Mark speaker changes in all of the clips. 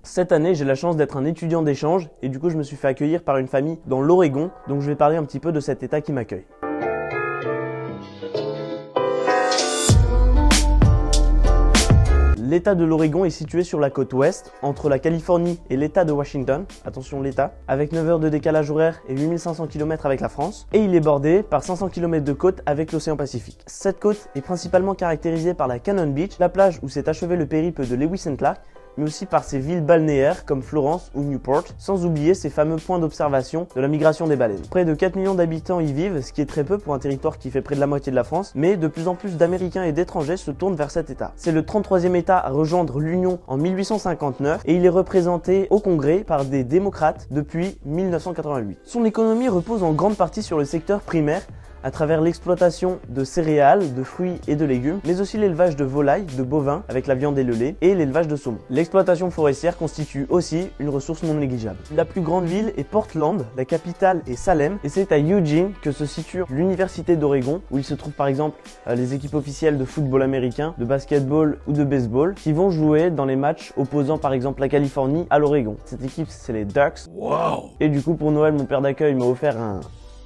Speaker 1: Cette année, j'ai la chance d'être un étudiant d'échange et du coup, je me suis fait accueillir par une famille dans l'Oregon, donc je vais parler un petit peu de cet état qui m'accueille. L'état de l'Oregon est situé sur la côte ouest, entre la Californie et l'état de Washington, attention l'état, avec 9 heures de décalage horaire et 8500 km avec la France, et il est bordé par 500 km de côte avec l'océan Pacifique. Cette côte est principalement caractérisée par la Cannon Beach, la plage où s'est achevé le périple de Lewis and Clark, mais aussi par ses villes balnéaires comme Florence ou Newport, sans oublier ces fameux points d'observation de la migration des baleines. Près de 4 millions d'habitants y vivent, ce qui est très peu pour un territoire qui fait près de la moitié de la France, mais de plus en plus d'Américains et d'étrangers se tournent vers cet État. C'est le 33e État à rejoindre l'Union en 1859 et il est représenté au Congrès par des démocrates depuis 1988. Son économie repose en grande partie sur le secteur primaire, à travers l'exploitation de céréales, de fruits et de légumes, mais aussi l'élevage de volailles, de bovins avec la viande et le lait, et l'élevage de saumon. L'exploitation forestière constitue aussi une ressource non négligeable. La plus grande ville est Portland, la capitale est Salem, et c'est à Eugene que se situe l'Université d'Oregon, où il se trouve par exemple les équipes officielles de football américain, de basketball ou de baseball, qui vont jouer dans les matchs opposant par exemple la Californie à l'Oregon. Cette équipe, c'est les Ducks. Wow. Et du coup, pour Noël, mon père d'accueil m'a offert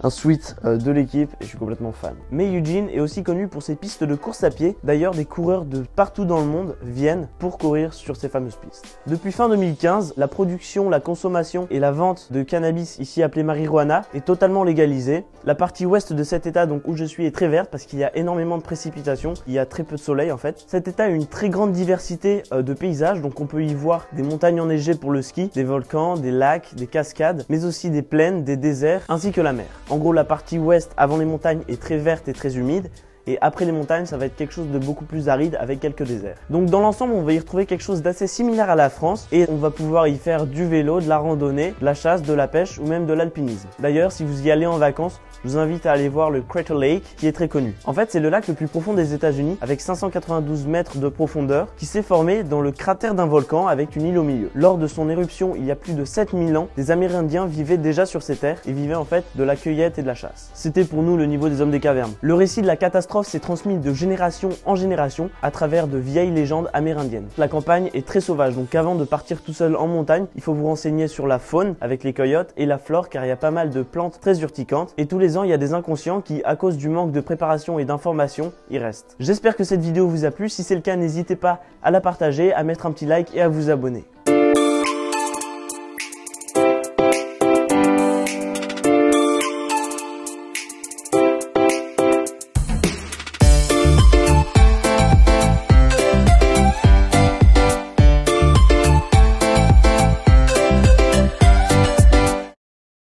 Speaker 1: un suite de l'équipe et je suis complètement fan. Mais Eugene est aussi connu pour ses pistes de course à pied. D'ailleurs, des coureurs de partout dans le monde viennent pour courir sur ces fameuses pistes. Depuis fin 2015, la production, la consommation et la vente de cannabis, ici appelé marijuana, est totalement légalisée. La partie ouest de cet état, donc où je suis, est très verte parce qu'il y a énormément de précipitations. Il y a très peu de soleil en fait. Cet état a une très grande diversité de paysages, donc on peut y voir des montagnes enneigées pour le ski, des volcans, des lacs, des cascades, mais aussi des plaines, des déserts, ainsi que la mer. En gros, la partie ouest, avant les montagnes, est très verte et très humide. Et après les montagnes, ça va être quelque chose de beaucoup plus aride avec quelques déserts. Donc dans l'ensemble, on va y retrouver quelque chose d'assez similaire à la France et on va pouvoir y faire du vélo, de la randonnée, de la chasse, de la pêche ou même de l'alpinisme. D'ailleurs, si vous y allez en vacances, je vous invite à aller voir le Crater Lake qui est très connu. En fait, c'est le lac le plus profond des États-Unis avec 592 mètres de profondeur qui s'est formé dans le cratère d'un volcan avec une île au milieu. Lors de son éruption, il y a plus de 7000 ans, des Amérindiens vivaient déjà sur ces terres et vivaient en fait de la cueillette et de la chasse. C'était pour nous le niveau des hommes des cavernes. Le récit de la catastrophe s'est transmis de génération en génération à travers de vieilles légendes amérindiennes. La campagne est très sauvage, donc avant de partir tout seul en montagne, il faut vous renseigner sur la faune avec les coyotes et la flore car il y a pas mal de plantes très urticantes et tous les ans il y a des inconscients qui, à cause du manque de préparation et d'information, y restent. J'espère que cette vidéo vous a plu, si c'est le cas n'hésitez pas à la partager, à mettre un petit like et à vous abonner.